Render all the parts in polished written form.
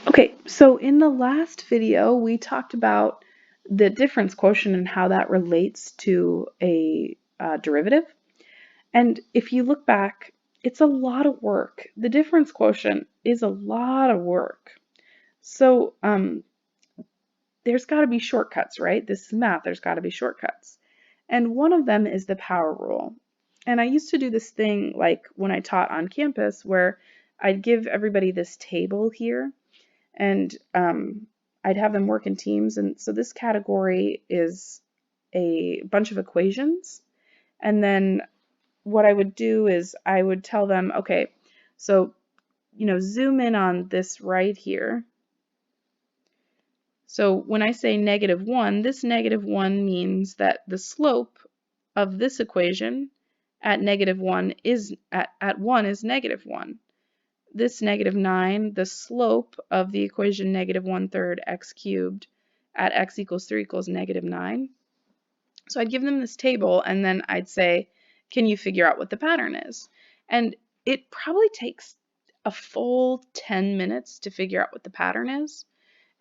Okay, so in the last video, we talked about the difference quotient and how that relates to a derivative. And if you look back, it's a lot of work. The difference quotient is a lot of work. So there's got to be shortcuts, right? This is math, there's got to be shortcuts. And one of them is the power rule. And I used to do this thing like when I taught on campus where I'd give everybody this table here and I'd have them work in teams. And so this category is a bunch of equations. And then what I would do is I would tell them, okay, so, zoom in on this right here. So when I say -1, this -1 means that the slope of this equation at -1 is at 1 is -1. This -9, the slope of the equation -1/3 x cubed at x equals 3 equals -9. So I'd give them this table and then I'd say, can you figure out what the pattern is? And it probably takes a full 10 minutes to figure out what the pattern is.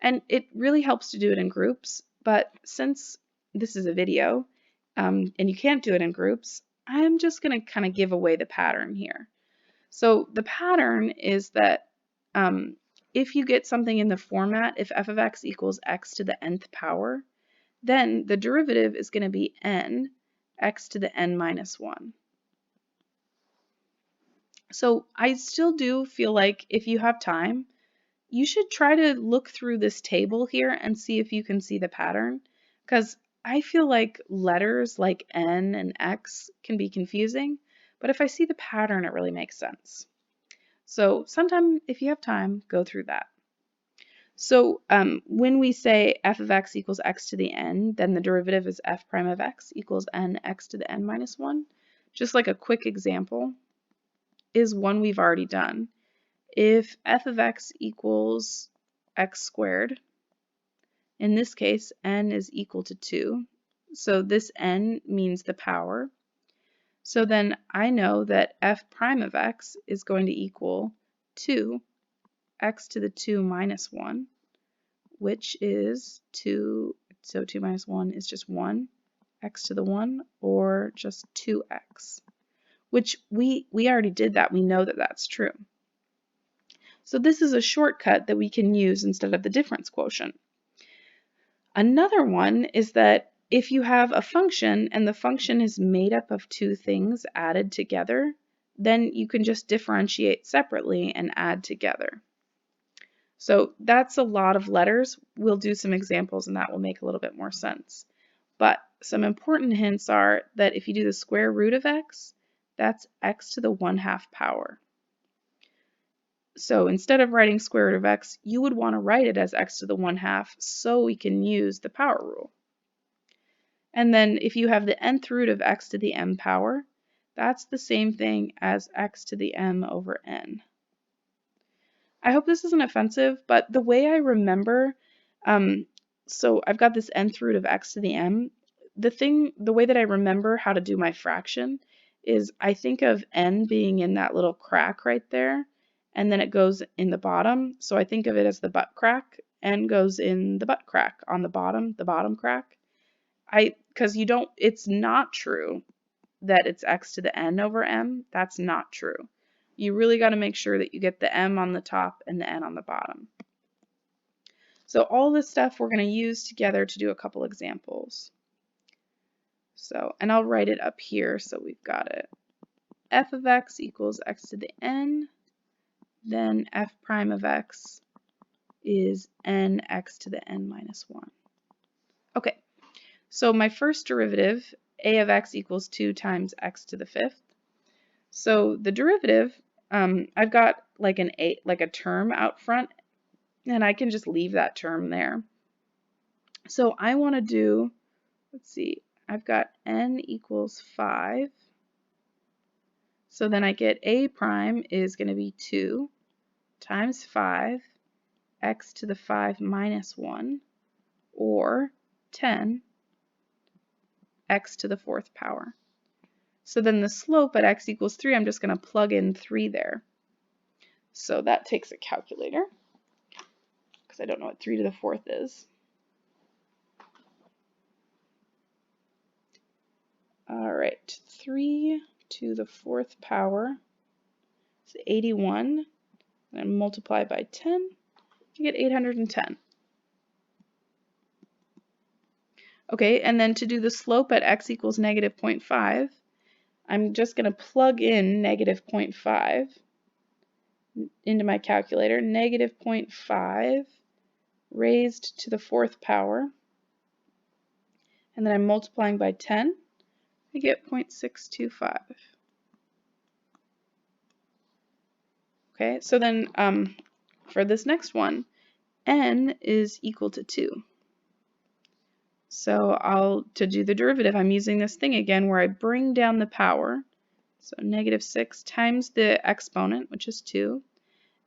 And it really helps to do it in groups. But since this is a video and you can't do it in groups, I'm just going to kind of give away the pattern here. So the pattern is that if you get something in the format, if f of x equals x to the nth power, then the derivative is going to be n x to the n minus 1. So I still do feel like if you have time, you should try to look through this table here and see if you can see the pattern, because I feel like letters like n and x can be confusing, but if I see the pattern, it really makes sense. So sometime, if you have time, go through that. So when we say f of x equals x to the n, then the derivative is f prime of x equals n x to the n minus 1. Just like a quick example is one we've already done. If f of x equals x squared, in this case, n is equal to 2. So this n means the power. So then I know that f prime of x is going to equal 2 x to the 2 minus 1, which is 2. So 2 minus 1 is just 1, x to the 1, or just 2x, which we already did that. We know that that's true. So this is a shortcut that we can use instead of the difference quotient. Another one is that if you have a function and the function is made up of two things added together, then you can just differentiate separately and add together. So that's a lot of letters. We'll do some examples and that will make a little bit more sense. But some important hints are that if you do the square root of x, that's x to the 1/2 power. So instead of writing square root of x, you would want to write it as x to the 1/2 so we can use the power rule. And then if you have the nth root of x to the m power, that's the same thing as x to the m over n. I hope this isn't offensive, but the way I remember, so I've got this nth root of x to the m. The way that I remember how to do my fraction is I think of n being in that little crack right there, and then it goes in the bottom. So I think of it as the butt crack. N goes in the butt crack on the bottom crack. Because it's not true that it's x to the n over m. That's not true. You really got to make sure that you get the m on the top and the n on the bottom. So all this stuff we're going to use together to do a couple examples. So, and I'll write it up here so we've got it. F of x equals x to the n, then f prime of x is n x to the n minus 1. Okay, so my first derivative, a of x equals 2 times x to the 5th. So the derivative, I've got like a term out front, and I can just leave that term there. So I want to do, let's see, I've got n equals 5. So then I get a prime is going to be 2 times 5 x to the 5 minus 1, or 10 x to the 4th power. So then the slope at x equals 3, I'm just going to plug in 3 there. So that takes a calculator. because I don't know what 3 to the 4th is. All right, 3 to the 4th power is 81, and multiply by 10, you get 810. Okay, and then to do the slope at x equals negative 0.5, I'm just going to plug in negative 0.5 into my calculator. Negative 0.5 raised to the 4th power, and then I'm multiplying by 10, I get 0.625. Okay, so then for this next one, n is equal to 2. So to do the derivative, I'm using this thing again where I bring down the power. So negative 6 times the exponent, which is 2,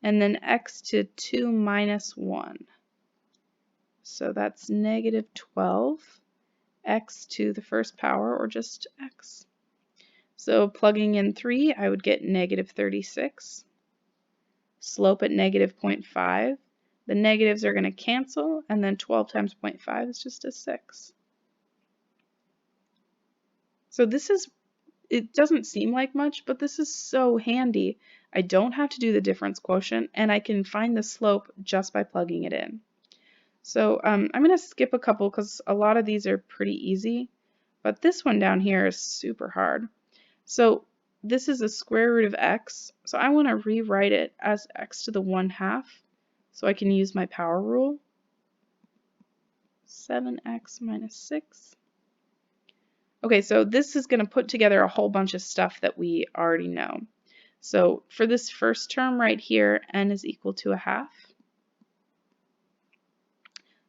and then x to 2 minus 1. So that's negative 12, x to the 1st power, or just x. So plugging in 3, I would get negative 36. Slope at negative 0.5. The negatives are going to cancel, and then 12 times 0.5 is just a 6. So it doesn't seem like much, but this is so handy. I don't have to do the difference quotient, and I can find the slope just by plugging it in. So I'm going to skip a couple because a lot of these are pretty easy, but this one down here is super hard. So this is a square root of x, so I want to rewrite it as x to the 1/2 so I can use my power rule. 7x minus 6. Okay, so this is going to put together a whole bunch of stuff that we already know. So for this first term right here, n is equal to 1/2.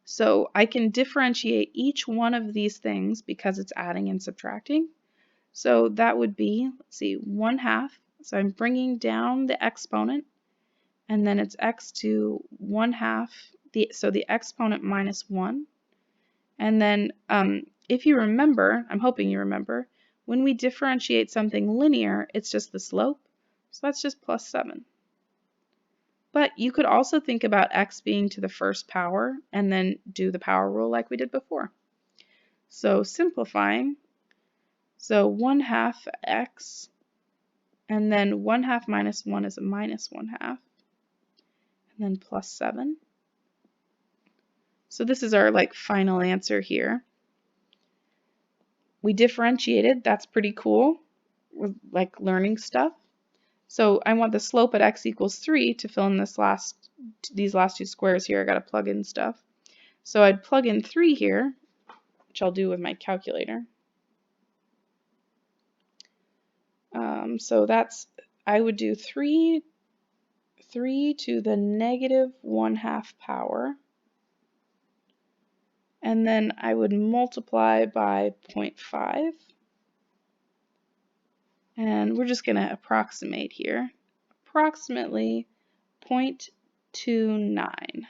So I can differentiate each one of these things because it's adding and subtracting. So that would be, let's see, 1/2. So I'm bringing down the exponent, and then it's x to 1/2, so the exponent minus 1. And then if you remember, I'm hoping you remember, when we differentiate something linear, it's just the slope. So that's just plus 7. But you could also think about x being to the 1st power and then do the power rule like we did before. So simplifying, so 1/2 x, and then 1/2 minus 1 is a minus 1/2, and then plus 7. So this is our final answer here. We differentiated, that's pretty cool. We're learning stuff. So I want the slope at x equals 3 to fill in these last two squares here. I got to plug in stuff. So I'd plug in 3 here, which I'll do with my calculator. So I would do 3 to the negative 1/2 power. And then I would multiply by 0.5. And we're just going to approximate here. Approximately 0.29.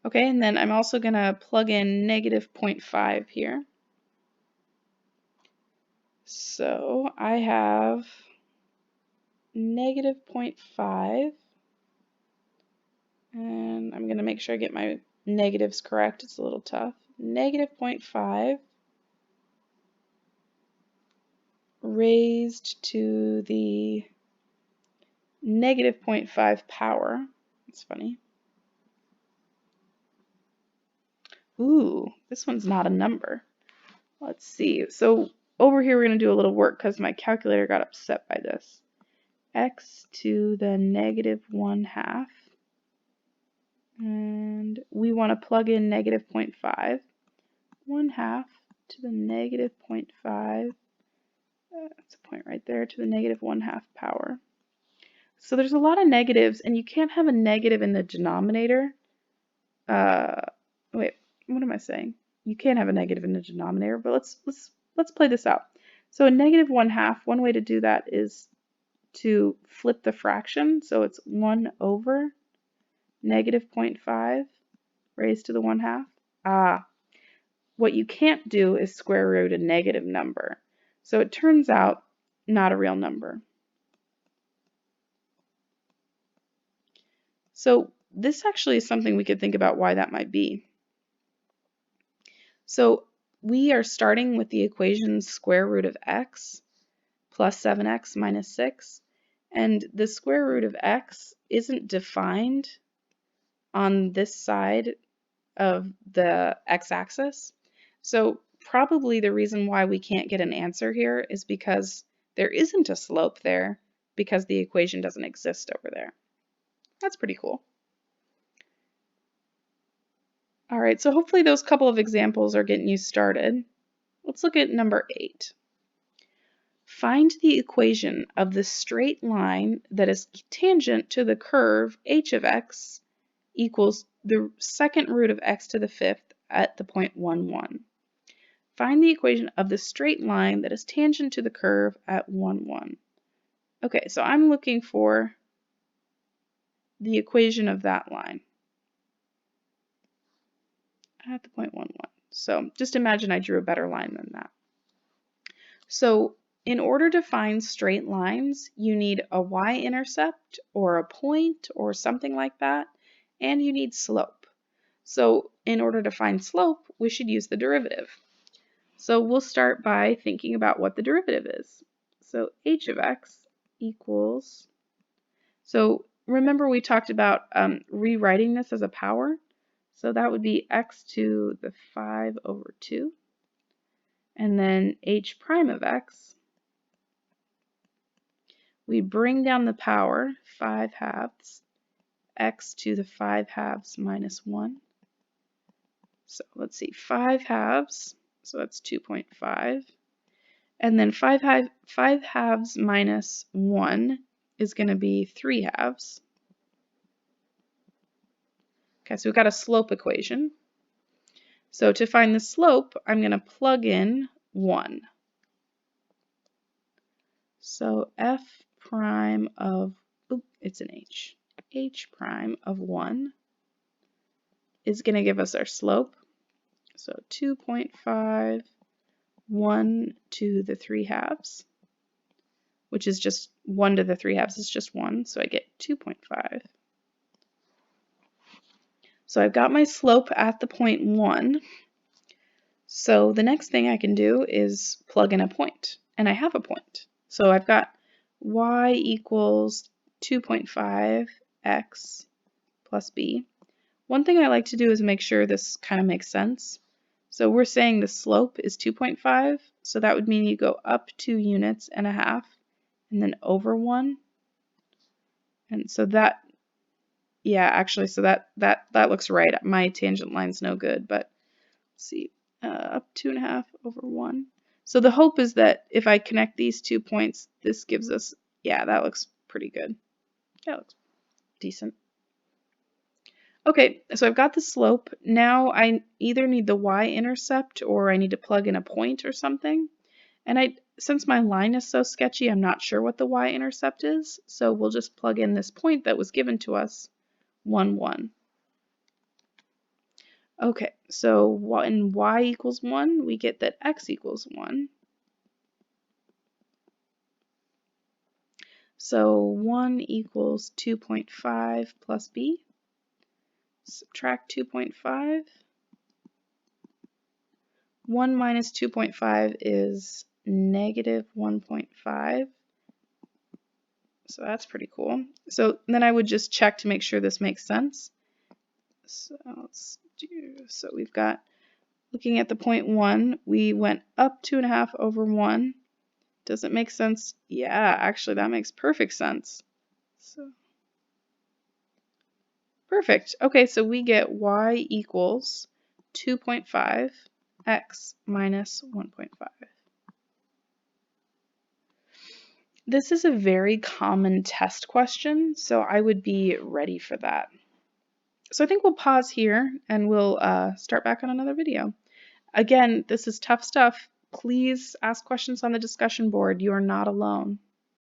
Okay, and then I'm also going to plug in negative 0.5 here. So I have negative 0.5, and I'm going to make sure I get my negatives correct. It's a little tough. Negative 0.5 raised to the negative 0.5 power. That's funny. Ooh, this one's not a number. Let's see. So over here we're going to do a little work because my calculator got upset by this. X to the negative 1/2. And we want to plug in negative 0.5. 1/2 to the negative 0.5. That's a point right there, to the negative 1/2 power. So there's a lot of negatives, and you can't have a negative in the denominator. Wait, what am I saying? You can't have a negative in the denominator, but let's play this out. So a negative 1/2, one way to do that is to flip the fraction, so it's 1 over negative 0.5 raised to the 1/2. What you can't do is square root a negative number. So it turns out not a real number. So this actually is something we could think about why that might be. So we are starting with the equation square root of x plus 7x minus 6, and the square root of x isn't defined on this side of the x-axis. So probably the reason why we can't get an answer here is because there isn't a slope there because the equation doesn't exist over there. That's pretty cool. All right, so hopefully those couple of examples are getting you started. Let's look at number 8. Find the equation of the straight line that is tangent to the curve h of x equals the second root of x to the fifth at the point 1, 1. Find the equation of the straight line that is tangent to the curve at 1, 1. Okay, so I'm looking for the equation of that line at the point 1, 1. So just imagine I drew a better line than that. So in order to find straight lines, you need a y-intercept or a point or something like that, and you need slope. So in order to find slope, we should use the derivative. So we'll start by thinking about what the derivative is. So h of x equals, so remember we talked about rewriting this as a power. So that would be x to the 5 over 2. And then h prime of x, we bring down the power, 5 halves, x to the 5 halves minus 1. So let's see, 5 halves, so that's 2.5. And then 5 halves minus 1 is going to be 3 halves. Okay, so we've got a slope equation. So to find the slope, I'm going to plug in 1. So f prime of, it's an h prime of 1 is going to give us our slope. So 2.5, 1 to the 3 halves, which is just 1 to the 3 halves is just 1, so I get 2.5. So I've got my slope at the point 1. So the next thing I can do is plug in a point, and I have a point. So I've got y equals 2.5x plus b. One thing I like to do is make sure this kind of makes sense. So we're saying the slope is 2.5, so that would mean you go up 2 units and a half, and then over 1. And so that, yeah, actually, so that looks right. My tangent line's no good, but let's see, up 2.5 over 1. So the hope is that if I connect these 2 points, this gives us, yeah, that looks pretty good. That looks decent. Okay, so I've got the slope. Now I either need the y-intercept or I need to plug in a point or something. And since my line is so sketchy, I'm not sure what the y-intercept is. So we'll just plug in this point that was given to us, 1, 1. Okay, so when y equals 1, we get that x equals 1. So 1 equals 2.5 plus b. Subtract 2.5. 1 minus 2.5 is negative 1.5. So that's pretty cool. So then I would just check to make sure this makes sense. So we've got, looking at the point 1, we went up 2.5 over 1. Does it make sense? Yeah, actually that makes perfect sense. So perfect. Okay, so we get y equals 2.5 x minus 1.5. This is a very common test question, so I would be ready for that. So I think we'll pause here and we'll start back on another video. Again, this is tough stuff. Please ask questions on the discussion board. You are not alone.